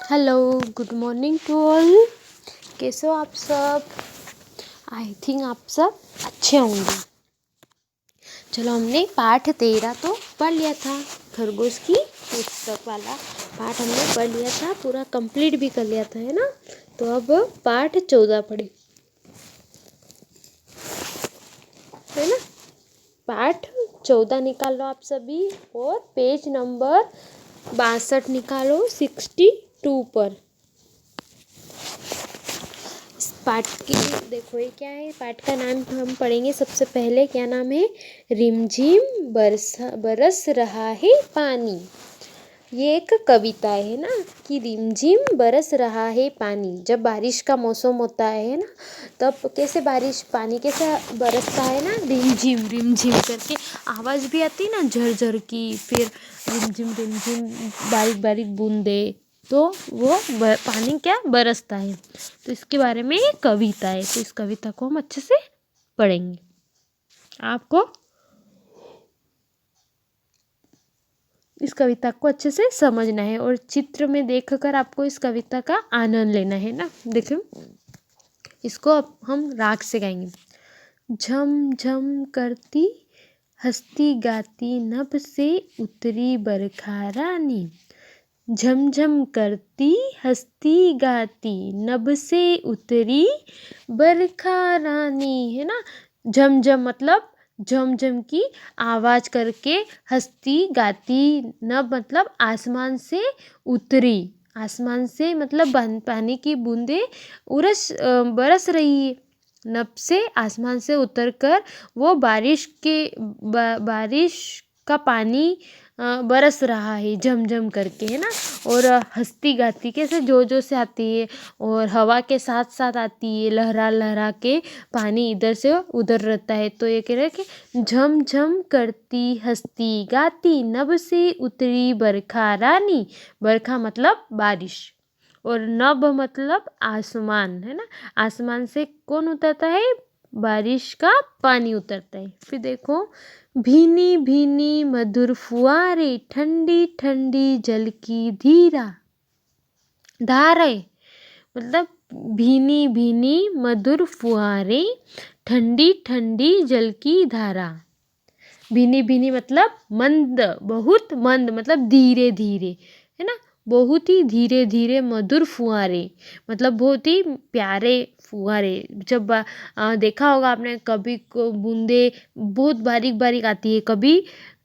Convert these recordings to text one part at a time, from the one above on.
Hello, good morning to all. कैसे हो आप सब? आई थिंक आप सब अच्छे होंगे। चलो, हमने पाठ 13 तो पढ़ लिया था। खरगोश की पुस्तक वाला पाठ हमने पढ़ लिया था, पूरा कंप्लीट भी कर लिया था, है ना। तो अब पाठ 14 पढ़े, है ना। पाठ 14 निकाल लो आप सभी, और पेज नंबर 62 निकालो 62 पर। पाठ की देखो, ये क्या है। पाठ का नाम हम पढ़ेंगे सबसे पहले। क्या नाम है? रिमझिम बरस रहा है पानी। ये एक कविता है ना, कि रिमझिम बरस रहा है पानी। जब बारिश का मौसम होता है ना, तब कैसे बारिश पानी कैसे बरसता है ना, रिमझिम रिमझिम करके आवाज़ भी आती है ना, झरझर की। फिर रिमझिम रिमझिम बारीक बारीक बूंदे, तो वो पानी क्या बरसता है। तो इसके बारे में ये कविता है। तो इस कविता को हम अच्छे से पढ़ेंगे। आपको इस कविता को अच्छे से समझना है, और चित्र में देखकर आपको इस कविता का आनंद लेना है ना। देखो, इसको अब हम राग से गाएंगे। झम झम करती हंसती गाती नभ से उतरी बरखा रानी। झमझम करती हंसती गाती नभ से उतरी बरखा रानी, है ना। झमझम मतलब झमझम की आवाज़ करके, हंसती गाती नभ मतलब आसमान से उतरी। आसमान से मतलब पानी की बूंदे बरस रही है। नभ से आसमान से उतरकर वो बारिश का पानी बरस रहा है झमझम करके, है ना। और हंसती गाती कैसे जोर जोर से आती है, और हवा के साथ साथ आती है, लहरा लहरा के पानी इधर से उधर रहता है। तो ये कह रहे हैं कि झम झम करती हंसती गाती नभ से उतरी बरखा रानी। बरखा मतलब बारिश, और नभ मतलब आसमान, है ना। आसमान से कौन उतरता है? बारिश का पानी उतरता है। फिर देखो, भीनी भीनी मधुर फुआरे ठंडी ठंडी जल की धाराएं, मतलब भीनी भीनी मधुर फुआरे ठंडी ठंडी जल की धारा। भीनी भीनी मतलब मंद, बहुत मंद मतलब धीरे धीरे, है ना। बहुत ही धीरे धीरे मधुर फुहारे मतलब बहुत ही प्यारे फुहारे। जब देखा होगा आपने, कभी को बूंदे बहुत बारीक बारीक आती है, कभी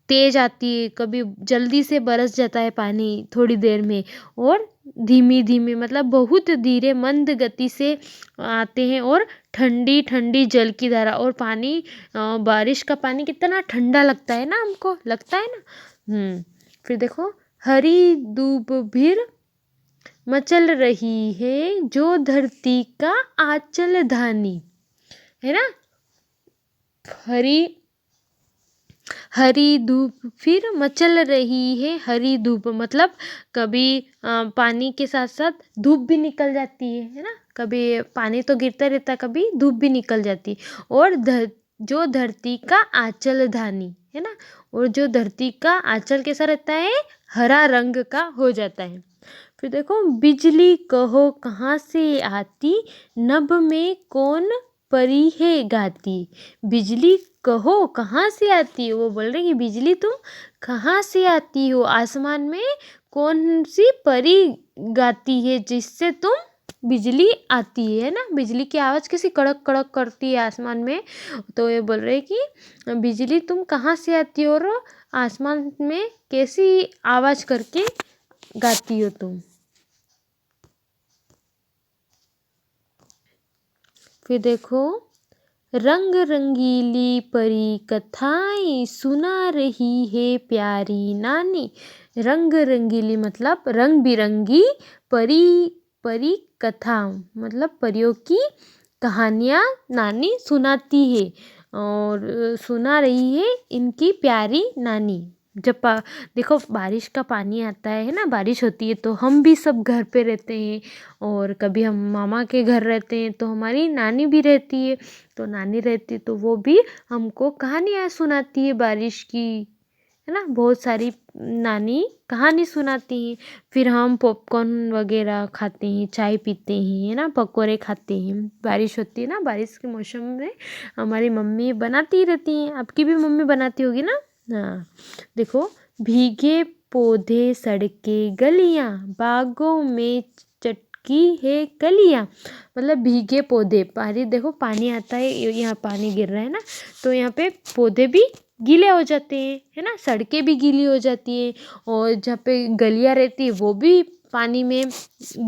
तेज आती है, कभी जल्दी से बरस जाता है पानी थोड़ी देर में, और धीमी धीमी मतलब बहुत धीरे मंद गति से आते हैं। और ठंडी ठंडी जल की धारा, और पानी बारिश का पानी कितना ठंडा लगता है ना, हमको लगता है ना। फिर देखो, हरी धूप फिर मचल रही है जो धरती का आंचल धानी, है ना। हरी धूप फिर मचल रही है। हरी धूप मतलब कभी पानी के साथ साथ धूप भी निकल जाती है ना। कभी पानी तो गिरता रहता, कभी धूप भी निकल जाती। और जो धरती का आंचल धानी, है ना। और जो धरती का आंचल कैसा रहता है? हरा रंग का हो जाता है। फिर देखो, बिजली कहो कहाँ से आती नभ में कौन परी है गाती। बिजली कहो कहाँ से आती है, वो बोल रही कि बिजली तुम कहाँ से आती हो, आसमान में कौन सी परी गाती है जिससे तुम बिजली आती है ना। बिजली की आवाज़ कैसी कड़क कड़क करती है आसमान में। तो ये बोल रहे कि बिजली तुम कहाँ से आती हो, और आसमान में कैसी आवाज़ करके गाती हो तुम। फिर देखो, रंग रंगीली परी कथाएं सुना रही है प्यारी नानी। रंग रंगीली मतलब रंग बिरंगी, परी कथा मतलब परियों की कहानियाँ नानी सुनाती है, और सुना रही है इनकी प्यारी नानी। जब देखो, बारिश का पानी आता है ना, बारिश होती है तो हम भी सब घर पे रहते हैं, और कभी हम मामा के घर रहते हैं तो हमारी नानी भी रहती है। तो नानी रहती तो वो भी हमको कहानियाँ सुनाती है बारिश की, है ना। बहुत सारी नानी कहानी सुनाती हैं। फिर हम पॉपकॉर्न वगैरह खाते हैं, चाय पीते हैं, है ना, पकोड़े खाते हैं। बारिश होती है ना, बारिश के मौसम में हमारी मम्मी बनाती ही रहती हैं। आपकी भी मम्मी बनाती होगी ना। हाँ, देखो, भीगे पौधे, सड़कें, गलियां, बागों में चटकी है कलियां। मतलब भीगे पौधे, पानी देखो, पानी आता है, यहाँ पानी गिर रहा है ना, तो यहाँ पे पौधे भी गीले हो जाते हैं, है ना, सड़कें भी गीली हो जाती है, और जहाँ पे गलियाँ रहती है वो भी पानी में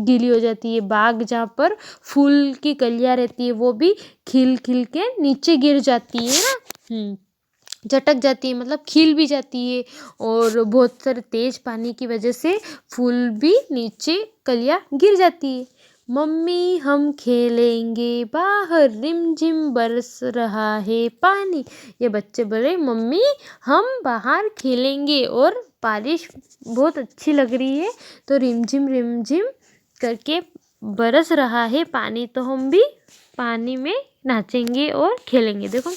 गीली हो जाती है। बाग जहाँ पर फूल की कलियाँ रहती है वो भी खिल खिल के नीचे गिर जाती है ना, झटक जाती है, मतलब खिल भी जाती है। और बहुत सारे तेज पानी की वजह से फूल भी नीचे कलियाँ गिर जाती है। मम्मी हम खेलेंगे बाहर, रिमझिम बरस रहा है पानी। ये बच्चे बोले मम्मी हम बाहर खेलेंगे, और बारिश बहुत अच्छी लग रही है, तो रिमझिम रिमझिम करके बरस रहा है पानी, तो हम भी पानी में नाचेंगे और खेलेंगे। देखो,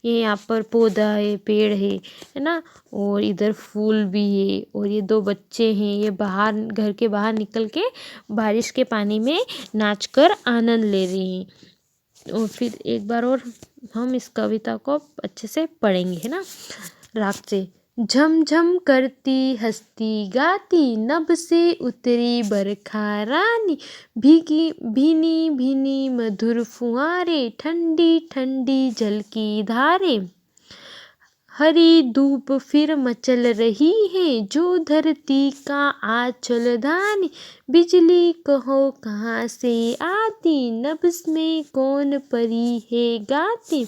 ये यहाँ पर पौधा है, पेड़ है ना, और इधर फूल भी है, और ये दो बच्चे हैं, ये बाहर, घर के बाहर निकल के बारिश के पानी में नाचकर आनंद ले रहे हैं। और फिर एक बार और हम इस कविता को अच्छे से पढ़ेंगे, है ना, राग से। झमझम करती हंसती गाती, नभ से उतरी बरखा रानी, भीगी भीनी भीनी मधुर फुहारे, ठंडी ठंडी जल की धारे। हरी धूप फिर मचल रही है, जो धरती का आंचल धानी, बिजली कहो कहाँ से आती, नब्ज में कौन परी है गाती,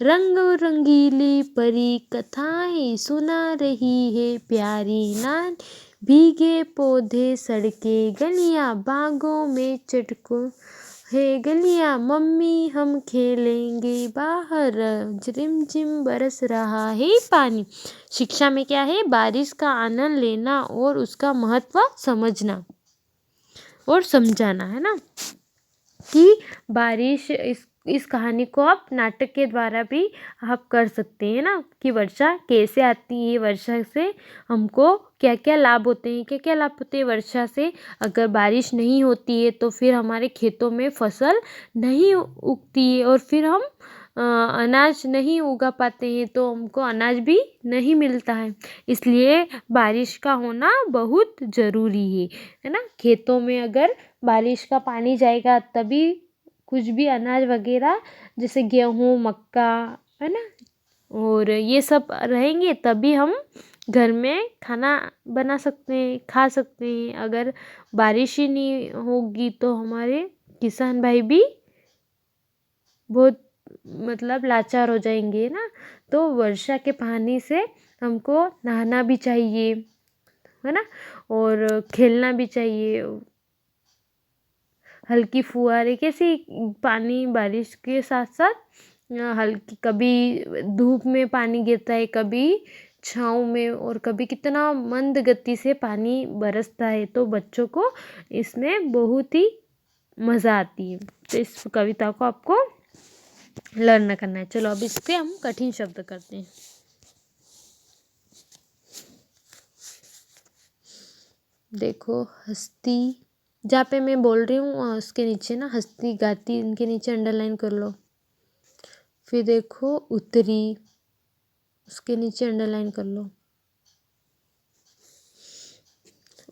रंग रंगीली परी कथाएं सुना रही है प्यारी नानी, भीगे पौधे, सड़कें, गलियां, बागों में चटको है गलियां, मम्मी हम खेलेंगे बाहर, रिमझिम बरस रहा है पानी। शिक्षा में क्या है? बारिश का आनंद लेना और उसका महत्व समझना और समझाना, है ना, कि बारिश, इस कहानी को आप नाटक के द्वारा भी आप कर सकते हैं ना, कि वर्षा कैसे आती है, वर्षा से हमको क्या क्या लाभ होते हैं, क्या क्या लाभ होते हैं वर्षा से। अगर बारिश नहीं होती है तो फिर हमारे खेतों में फसल नहीं उगती है, और फिर हम अनाज नहीं उगा पाते हैं, तो हमको अनाज भी नहीं मिलता है। इसलिए बारिश का होना बहुत ज़रूरी है ना। खेतों में अगर बारिश का पानी जाएगा तभी कुछ भी अनाज वगैरह, जैसे गेहूँ, मक्का, है ना, और ये सब रहेंगे तभी हम घर में खाना बना सकते हैं, खा सकते हैं। अगर बारिश ही नहीं होगी तो हमारे किसान भाई भी बहुत, मतलब लाचार हो जाएंगे ना। तो वर्षा के पानी से हमको नहाना भी चाहिए, है ना, और खेलना भी चाहिए। हल्की फुहारे, कैसी पानी बारिश के साथ साथ हल्की, कभी धूप में पानी गिरता है, कभी छाँव में, और कभी कितना मंद गति से पानी बरसता है, तो बच्चों को इसमें बहुत ही मज़ा आती है। तो इस कविता को आपको लर्न करना है। चलो अब इसके हम कठिन शब्द करते हैं। देखो, हस्ती, जहाँ पे मैं बोल रही हूँ उसके नीचे ना हस्ती गाती, इनके नीचे अंडरलाइन कर लो। फिर देखो उतरी, उसके नीचे अंडरलाइन कर लो।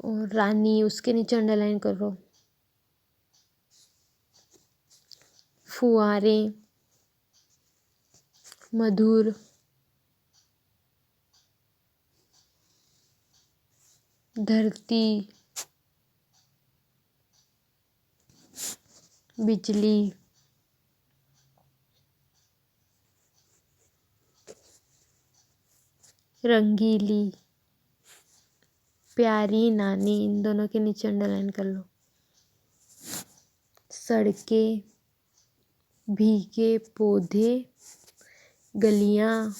और रानी, उसके नीचे अंडरलाइन कर लो। फुआरे, मधुर, धरती, बिजली, रंगीली, प्यारी नानी, इन दोनों के नीचे अंडरलाइन कर लो। सड़कें, भीगे पौधे, गलियां,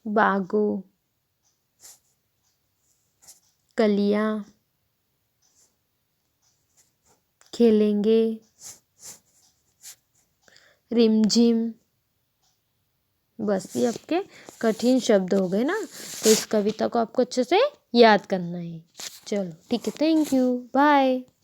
बागों, कलियां, खेलेंगे, रिमझिम, बस ये आपके कठिन शब्द हो गए ना, तो इस कविता को आपको अच्छे से याद करना है। चलो ठीक है, थैंक यू, बाय।